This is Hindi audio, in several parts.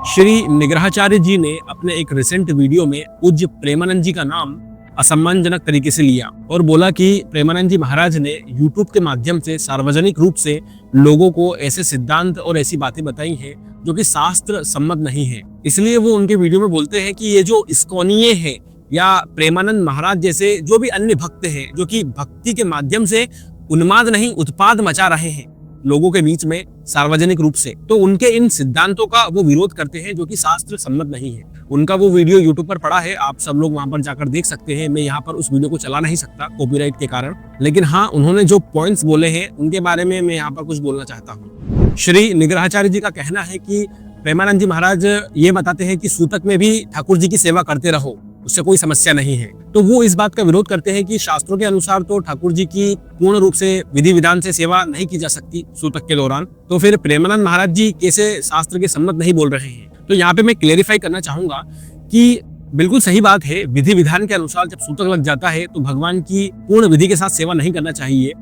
श्री निग्रहाचार्य जी ने अपने एक रिसेंट वीडियो में पूज्य प्रेमानंद जी का नाम असम्मानजनक तरीके से लिया और बोला कि प्रेमानंद जी महाराज ने यूट्यूब के माध्यम से सार्वजनिक रूप से लोगों को ऐसे सिद्धांत और ऐसी बातें बताई हैं जो कि शास्त्र सम्मत नहीं है। इसलिए वो उनके वीडियो में बोलते हैं कि ये जो इस्कॉनीय है या प्रेमानंद महाराज जैसे जो भी अन्य भक्त हैं जो कि भक्ति के माध्यम से उन्माद नहीं उत्पाद मचा रहे हैं लोगों के बीच में सार्वजनिक रूप से, तो उनके इन सिद्धांतों का वो विरोध करते हैं जो कि शास्त्र सम्मत नहीं है। उनका वो वीडियो यूट्यूब पर पड़ा है, आप सब लोग वहां पर जाकर देख सकते हैं। मैं यहाँ पर उस वीडियो को चला नहीं सकता कॉपीराइट के कारण, लेकिन हाँ उन्होंने जो पॉइंट्स बोले हैं उनके बारे में मैं यहाँ पर कुछ बोलना चाहता हूँ। श्री निग्रहाचार्य जी का कहना है कि प्रेमानंद जी महाराज ये बताते हैं कि सूतक में भी ठाकुर जी की सेवा करते रहो, उससे कोई समस्या नहीं है। तो वो इस बात का विरोध करते हैं कि शास्त्रों के अनुसार तो ठाकुर जी की पूर्ण रूप से विधि विधान से सेवा नहीं की जा सकती सूतक के दौरान, तो फिर प्रेमानंद महाराज जी कैसे शास्त्र के सम्मत नहीं बोल रहे हैं। तो यहाँ पे मैं क्लेरिफाई करना चाहूंगा कि बिल्कुल सही बात है, विधि विधान के अनुसार जब सूतक लग जाता है तो भगवान की पूर्ण विधि के साथ सेवा नहीं करना चाहिए।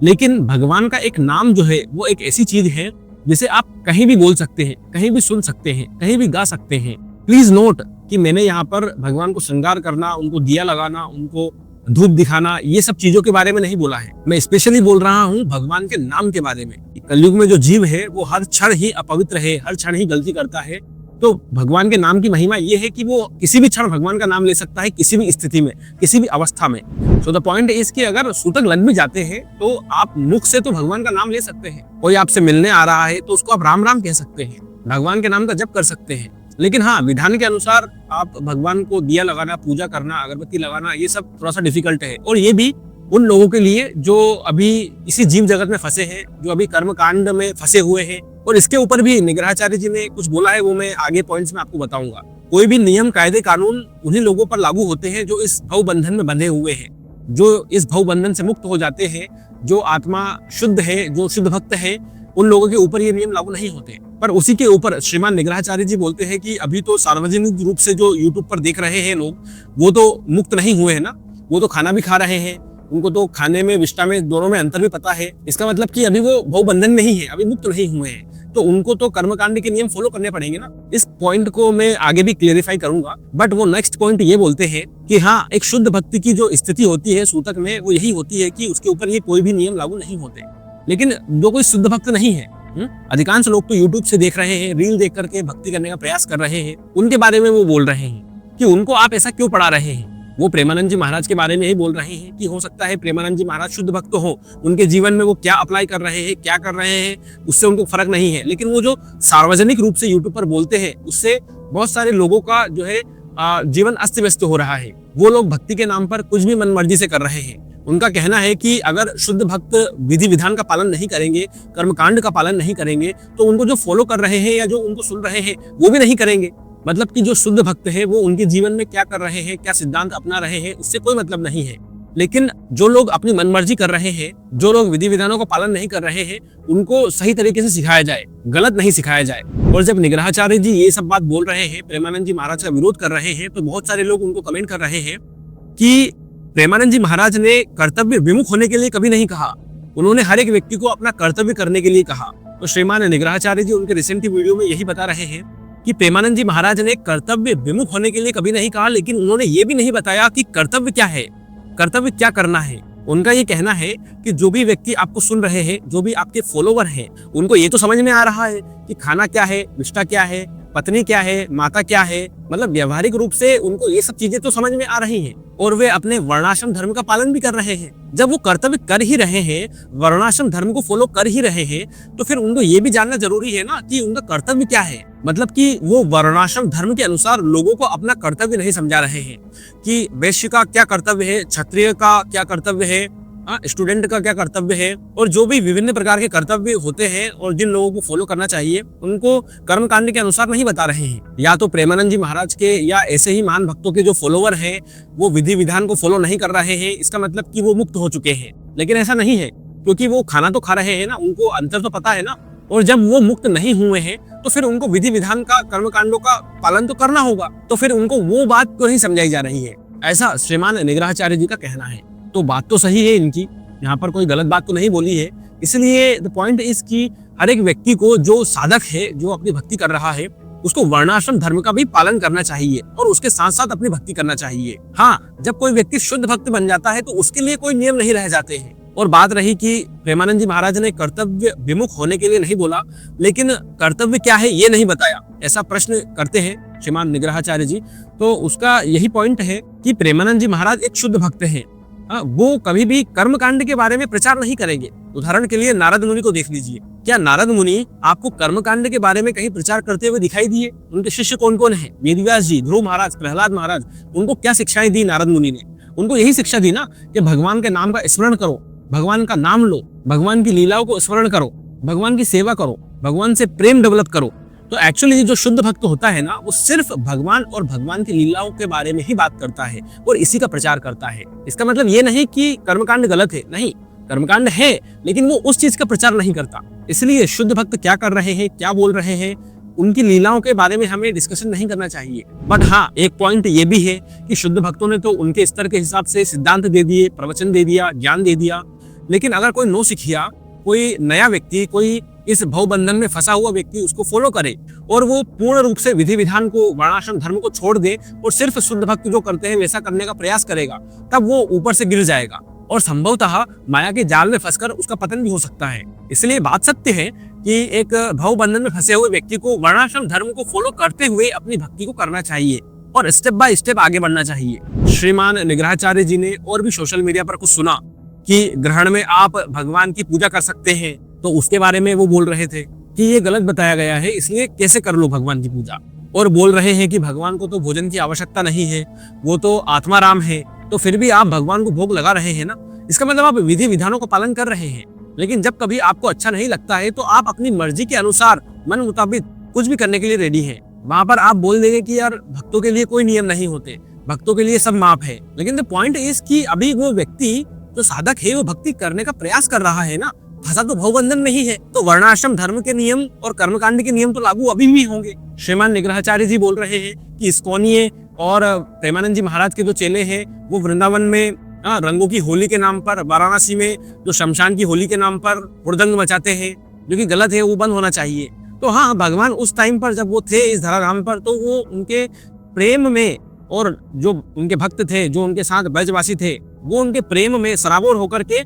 लेकिन भगवान का एक नाम जो है वो एक ऐसी चीज है जिसे आप कहीं भी बोल सकते हैं, कहीं भी सुन सकते हैं, कहीं भी गा सकते हैं। प्लीज नोट कि मैंने यहाँ पर भगवान को श्रृंगार करना, उनको दिया लगाना, उनको धूप दिखाना, ये सब चीजों के बारे में नहीं बोला है। मैं स्पेशली बोल रहा हूँ भगवान के नाम के बारे में। कलयुग में जो जीव है वो हर क्षण ही अपवित्र है, हर क्षण ही गलती करता है। तो भगवान के नाम की महिमा ये है कि वो किसी भी क्षण भगवान का नाम ले सकता है, किसी भी स्थिति में, किसी भी अवस्था में। सो द पॉइंट इज कि अगर सूतक लग भी जाते हैं तो आप मुख से तो भगवान का नाम ले सकते हैं। कोई आपसे मिलने आ रहा है तो उसको आप राम राम कह सकते हैं, भगवान के नाम का जप कर सकते हैं। लेकिन हाँ, विधान के अनुसार आप भगवान को दिया लगाना, पूजा करना, अगरबत्ती लगाना, ये सब थोड़ा सा डिफिकल्ट है। और ये भी उन लोगों के लिए जो अभी इसी जीव जगत में फंसे हैं, जो अभी कर्म कांड में फंसे हुए हैं। और इसके ऊपर भी निग्रहाचार्य जी ने कुछ बोला है, वो मैं आगे पॉइंट्स में आपको बताऊंगा। कोई भी नियम, कायदे, कानून उन्हीं लोगों पर लागू होते हैं जो इस भव बंधन में बंधे हुए हैं, जो इस भव बंधन से मुक्त हो जाते हैं, जो आत्मा शुद्ध है, जो शुद्ध भक्त है, उन लोगों के ऊपर ये नियम लागू नहीं होते। पर उसी के ऊपर श्रीमान निग्रहाचार्य जी बोलते हैं कि अभी तो सार्वजनिक रूप से जो यूट्यूब पर देख रहे हैं लोग, वो तो मुक्त नहीं हुए हैं ना, वो तो खाना भी खा रहे हैं, उनको तो खाने में विष्टा में दोनों में अंतर भी पता है। इसका मतलब कि अभी वो भव बंधन में ही है, अभी मुक्त नहीं हुए हैं, तो उनको तो कर्मकांड के नियम फॉलो करने पड़ेंगे ना। इस पॉइंट को मैं आगे भी क्लेरिफाई करूंगा। बट वो नेक्स्ट पॉइंट ये बोलते हैं कि हाँ, एक शुद्ध भक्ति की जो स्थिति होती है सूतक में, वो यही होती है कि उसके ऊपर ये कोई भी नियम लागू नहीं होते। लेकिन जो कोई शुद्ध भक्त नहीं है, अधिकांश लोग तो यूट्यूब से देख रहे हैं, रील देख करके भक्ति करने का प्रयास कर रहे हैं, उनके बारे में वो बोल रहे हैं कि उनको आप ऐसा क्यों पढ़ा रहे हैं। वो प्रेमानंद जी महाराज के बारे में ही बोल रहे हैं कि हो सकता है प्रेमानंद जी महाराज शुद्ध भक्त हो, उनके जीवन में वो क्या अप्लाई कर रहे हैं, क्या कर रहे हैं, उससे उनको फर्क नहीं है। लेकिन वो जो सार्वजनिक रूप से यूट्यूब पर बोलते हैं, उससे बहुत सारे लोगों का जो है जीवन अस्त व्यस्त हो रहा है। वो लोग भक्ति के नाम पर कुछ भी मनमर्जी से कर रहे हैं। उनका कहना है कि अगर शुद्ध भक्त विधि विधान का पालन नहीं करेंगे, कर्मकांड का पालन नहीं करेंगे, तो उनको जो फॉलो कर रहे हैं या जो उनको सुन रहे हैं वो भी नहीं करेंगे। मतलब कि जो शुद्ध भक्त है वो उनके जीवन में क्या कर रहे हैं, क्या सिद्धांत अपना रहे हैं, उससे कोई मतलब नहीं है। लेकिन जो लोग अपनी मनमर्जी कर रहे हैं, जो लोग विधि विधानों का पालन नहीं कर रहे हैं, उनको सही तरीके से सिखाया जाए, गलत नहीं सिखाया जाए। और जब निग्रहाचार्य जी ये सब बात बोल रहे हैं, प्रेमानंद जी महाराज का विरोध कर रहे हैं, तो बहुत सारे लोग उनको कमेंट कर रहे हैं कि प्रेमानंद जी महाराज ने कर्तव्य विमुख होने के लिए कभी नहीं कहा, उन्होंने हर एक व्यक्ति को अपना कर्तव्य करने के लिए कहा। तो श्रीमान निग्रहाचार्य जी उनके रिसेंट वीडियो में यही बता रहे हैं कि प्रेमानंद जी महाराज ने कर्तव्य विमुख होने के लिए कभी नहीं कहा, लेकिन उन्होंने ये भी नहीं बताया कि कर्तव्य क्या है, कर्तव्य क्या करना है। उनका ये कहना है कि जो भी व्यक्ति आपको सुन रहे हैं, जो भी आपके फॉलोवर हैं, उनको ये तो समझ में आ रहा है कि खाना क्या है, विष्टा क्या है, पत्नी क्या है, माता क्या है, मतलब व्यवहारिक रूप से उनको ये सब चीजें तो समझ में आ रही हैं और वे अपने वर्णाश्रम धर्म का पालन भी कर रहे हैं। जब वो कर्तव्य कर ही रहे हैं, वर्णाश्रम धर्म को फॉलो कर ही रहे हैं, तो फिर उनको ये भी जानना जरूरी है ना कि उनका कर्तव्य क्या है। मतलब कि वो वर्णाश्रम धर्म के अनुसार लोगों को अपना कर्तव्य नहीं समझा रहे हैं कि वैश्य का क्या कर्तव्य है, क्षत्रिय का क्या कर्तव्य है, स्टूडेंट का क्या कर्तव्य है, और जो भी विभिन्न प्रकार के कर्तव्य होते हैं और जिन लोगों को फॉलो करना चाहिए, उनको कर्म कांड के अनुसार नहीं बता रहे हैं। या तो प्रेमानंद जी महाराज के या ऐसे ही महान भक्तों के जो फॉलोवर हैं वो विधि विधान को फॉलो नहीं कर रहे हैं, इसका मतलब कि वो मुक्त हो चुके हैं। लेकिन ऐसा नहीं है, क्योंकि वो खाना तो खा रहे हैं ना, उनको अंतर तो पता है ना। और जब वो मुक्त नहीं हुए हैं तो फिर उनको विधि विधान का, कर्म कांडों का पालन तो करना होगा, तो फिर उनको वो बात क्यों नहीं समझाई जा रही है, ऐसा श्रीमान निग्रहाचार्य जी का कहना है। तो बात तो सही है इनकी, यहाँ पर कोई गलत बात तो नहीं बोली है। इसलिए द पॉइंट इज कि हर एक व्यक्ति को, जो साधक है, जो अपनी भक्ति कर रहा है, उसको वर्णाश्रम धर्म का भी पालन करना चाहिए और उसके साथ साथ अपनी भक्ति करना चाहिए। हाँ, जब कोई व्यक्ति शुद्ध भक्त बन जाता है तो उसके लिए कोई नियम नहीं रह जाते हैं। और बात रही कि प्रेमानंद जी महाराज ने कर्तव्य विमुख होने के लिए नहीं बोला, लेकिन कर्तव्य क्या है ये नहीं बताया, ऐसा प्रश्न करते हैं श्रीमान निग्रहाचार्य जी। तो उसका यही पॉइंट है कि प्रेमानंद जी महाराज एक शुद्ध भक्त हैं। वो कभी भी कर्मकांड के बारे में प्रचार नहीं करेंगे। उदाहरण के लिए नारद मुनि को देख लीजिए। क्या नारद मुनि आपको कर्मकांड के बारे में कहीं प्रचार करते हुए दिखाई दिए? उनके शिष्य कौन कौन है? वेदव्यास जी, ध्रुव महाराज, प्रहलाद महाराज। उनको क्या शिक्षाएं दी नारद मुनि ने? उनको यही शिक्षा दी ना कि भगवान के नाम का स्मरण करो, भगवान का नाम लो, भगवान की लीलाओं को स्मरण करो, भगवान की सेवा करो, भगवान से प्रेम डेवलप करो। तो एक्चुअली जो शुद्ध भक्त होता है ना, वो सिर्फ भगवान और भगवान की लीलाओं के बारे में ही बात करता है और इसी का प्रचार करता है। इसका मतलब ये नहीं कि कर्मकांड गलत है, नहीं, कर्मकांड है, लेकिन वो उस चीज का प्रचार नहीं करता। इसलिए शुद्ध भक्त क्या कर रहे हैं, क्या बोल रहे हैं, उनकी लीलाओं के बारे में हमें डिस्कशन नहीं करना चाहिए। बट हाँ, एक पॉइंट ये भी है कि शुद्ध भक्तों ने तो उनके स्तर के हिसाब से सिद्धांत दे दिए, प्रवचन दे दिया, ज्ञान दे दिया। लेकिन अगर कोई नौसिखिया, कोई नया व्यक्ति, कोई इस भवबंधन में फंसा हुआ व्यक्ति उसको फॉलो करे और वो पूर्ण रूप से विधि विधान को, वर्णाश्रम धर्म को छोड़ दे और सिर्फ शुद्ध भक्त जो करते हैं वैसा करने का प्रयास करेगा, तब वो ऊपर से गिर जाएगा और संभवतः माया के जाल में फंसकर उसका पतन भी हो सकता है। इसलिए बात सत्य है कि एक भवबंधन में फंसे हुए व्यक्ति को वर्णाश्रम धर्म को फॉलो करते हुए अपनी भक्ति को करना चाहिए और स्टेप बाय स्टेप आगे बढ़ना चाहिए। श्रीमान निग्रहाचार्य जी ने और भी सोशल मीडिया पर कुछ सुना कि ग्रहण में आप भगवान की पूजा कर सकते हैं, तो उसके बारे में वो बोल रहे थे कि ये गलत बताया गया है, इसलिए कैसे कर लो भगवान की पूजा। और बोल रहे हैं कि भगवान को तो भोजन की आवश्यकता नहीं है, वो तो आत्माराम है, तो फिर भी आप भगवान को भोग लगा रहे हैं ना। इसका मतलब आप विधि विधानों का पालन कर रहे हैं। लेकिन जब कभी आपको अच्छा नहीं लगता है तो आप अपनी मर्जी के अनुसार मन मुताबिक कुछ भी करने के लिए रेडी है। वहां पर आप बोल देंगे कि यार भक्तों के लिए कोई नियम नहीं होते, भक्तों के लिए सब माफ है। लेकिन द पॉइंट इज कि अभी वो व्यक्ति जो साधक है वो भक्ति करने का प्रयास कर रहा है ना, फंसा तो भवबंधन नहीं है। तो वर्णाश्रम धर्म के नियम और कर्मकांड के नियम तो लागू अभी भी होंगे। श्रीमान निग्रहाचार्य जी बोल रहे हैं कि इस्कॉनीय और प्रेमानंद जी महाराज के जो चेले हैं वो वृंदावन में रंगों की होली के नाम पर, वाराणसी में जो शमशान की होली के नाम पर हुड़दंग मचाते हैं, जो कि गलत है, वो बंद होना चाहिए। तो हाँ, भगवान उस टाइम पर जब वो थे इस धराधाम पर, तो वो उनके प्रेम में, और जो उनके भक्त थे, जो उनके साथ ब्रजवासी थे, वो उनके प्रेम में सराबोर होकर के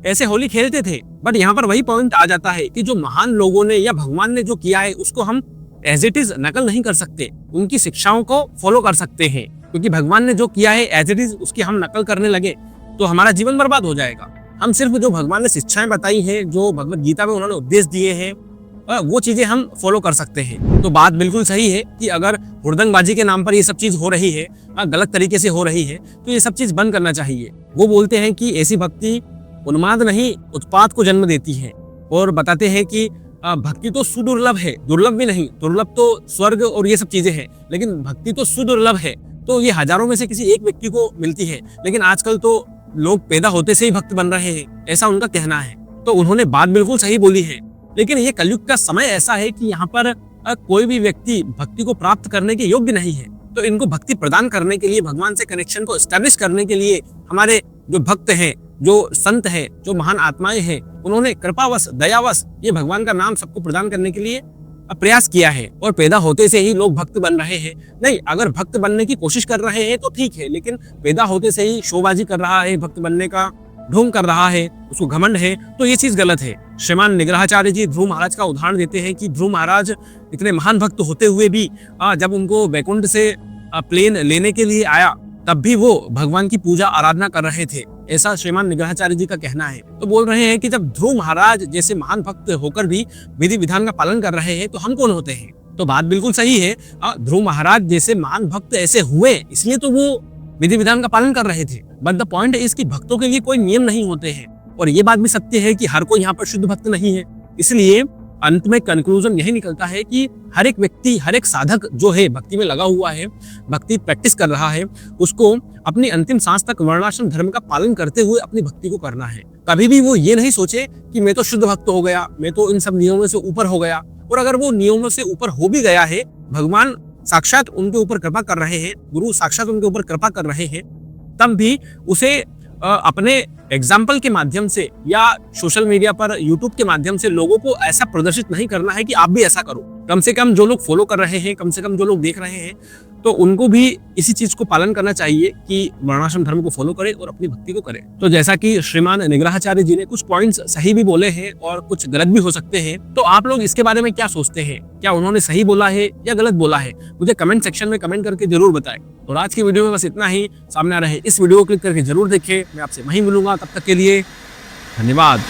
ऐसे होली खेलते थे। बट यहाँ पर वही पॉइंट आ जाता है कि जो महान लोगों ने या भगवान ने जो किया है उसको हम एज इट इज नकल नहीं कर सकते, उनकी शिक्षाओं को फॉलो कर सकते हैं। क्योंकि भगवान ने जो किया है एज इट इज उसकी हम नकल करने लगे तो हमारा जीवन बर्बाद हो जाएगा। हम सिर्फ जो भगवान ने शिक्षाएं बताई हैं, जो भगवत गीता में उन्होंने उपदेश दिए हैं, वो चीजें हम फॉलो कर सकते हैं। तो बात बिल्कुल सही है कि अगर हुड़दंगबाजी के नाम पर ये सब चीज हो रही है, गलत तरीके से हो रही है, तो ये सब चीज बंद करना चाहिए। वो बोलते हैं कि ऐसी भक्ति उन्माद नहीं, उत्पात को जन्म देती है। और बताते हैं कि भक्ति तो सुदुर्लभ है, दुर्लभ भी नहीं। दुर्लभ तो स्वर्ग और ये सब चीजें हैं, लेकिन भक्ति तो सुदुर्लभ है। तो ये हजारों में से किसी एक व्यक्ति को मिलती है। लेकिन आजकल तो लोग पैदा होते से ही भक्त बन रहे हैं, ऐसा उनका कहना है। तो उन्होंने बात बिल्कुल सही बोली है। लेकिन ये कलयुग का समय ऐसा है कि यहाँ पर कोई भी व्यक्ति भक्ति को प्राप्त करने के योग्य नहीं है। तो इनको भक्ति प्रदान करने के लिए, भगवान से कनेक्शन को एस्टेब्लिश करने के लिए हमारे जो भक्त हैं, जो संत हैं, जो महान आत्माएं हैं, उन्होंने कृपावश, दयावश ये भगवान का नाम सबको प्रदान करने के लिए प्रयास किया है। और पैदा होते से ही लोग भक्त बन रहे हैं नहीं, अगर भक्त बनने की कोशिश कर रहे हैं तो ठीक है, लेकिन पैदा होते से ही शोबाजी कर रहा है, भक्त बनने का ढोंग कर रहा है, उसको घमंड है, तो ये चीज गलत है। श्रीमान निग्रहाचार्य जी ध्रुव महाराज का उदाहरण देते हैं कि ध्रुव महाराज इतने महान भक्त होते हुए भी जब उनको वैकुंठ से प्लेन लेने के लिए आया, तब भी वो भगवान की पूजा आराधना कर रहे थे, ऐसा श्रीमान निग्रहाचार्य जी का कहना है। तो बोल रहे हैं कि जब ध्रुव महाराज जैसे महान भक्त होकर भी विधि विधान का पालन कर रहे हैं, तो हम कौन होते हैं? तो बात बिल्कुल सही है। ध्रुव महाराज जैसे महान भक्त ऐसे हुए इसलिए तो वो विधि विधान का पालन कर रहे थे। बट द पॉइंट इज कि भक्तों के लिए कोई नियम नहीं होते हैं। और ये बात भी सत्य है कि हर कोई यहाँ पर शुद्ध भक्त नहीं है। इसलिए अंत में कंक्लूजन यही निकलता है कि हर एक व्यक्ति, हर एक साधक जो है भक्ति में लगा हुआ है, भक्ति प्रैक्टिस कर रहा है, उसको अपनी अंतिम सांस तक वर्णाश्रम धर्म का पालन करते हुए अपनी भक्ति को करना है। कभी भी वो ये नहीं सोचे कि मैं तो शुद्ध भक्त हो गया, मैं तो इन सब नियमों से ऊपर हो गया। और अगर वो नियमों से ऊपर हो भी गया है, भगवान साक्षात उनके ऊपर कृपा कर रहे हैं, गुरु साक्षात उनके ऊपर कृपा कर रहे हैं, तब भी उसे अपने एग्जाम्पल के माध्यम से या सोशल मीडिया पर यूट्यूब के माध्यम से लोगों को ऐसा प्रदर्शित नहीं करना है कि आप भी ऐसा करो। कम से कम जो लोग फॉलो कर रहे हैं, कम से कम जो लोग देख रहे हैं, तो उनको भी इसी चीज को पालन करना चाहिए कि वर्णाश्रम धर्म को फॉलो करें और अपनी भक्ति को करें। तो जैसा कि श्रीमान निग्रहाचार्य जी ने कुछ पॉइंट्स सही भी बोले हैं और कुछ गलत भी हो सकते हैं, तो आप लोग इसके बारे में क्या सोचते हैं? क्या उन्होंने सही बोला है या गलत बोला है? मुझे कमेंट सेक्शन में कमेंट करके जरूर बताएं। तो आज की वीडियो में बस इतना ही। सामने आ रहे इस वीडियो को क्लिक करके जरूर देखें। मैं आपसे वहीं मिलूंगा, तब तक के लिए धन्यवाद।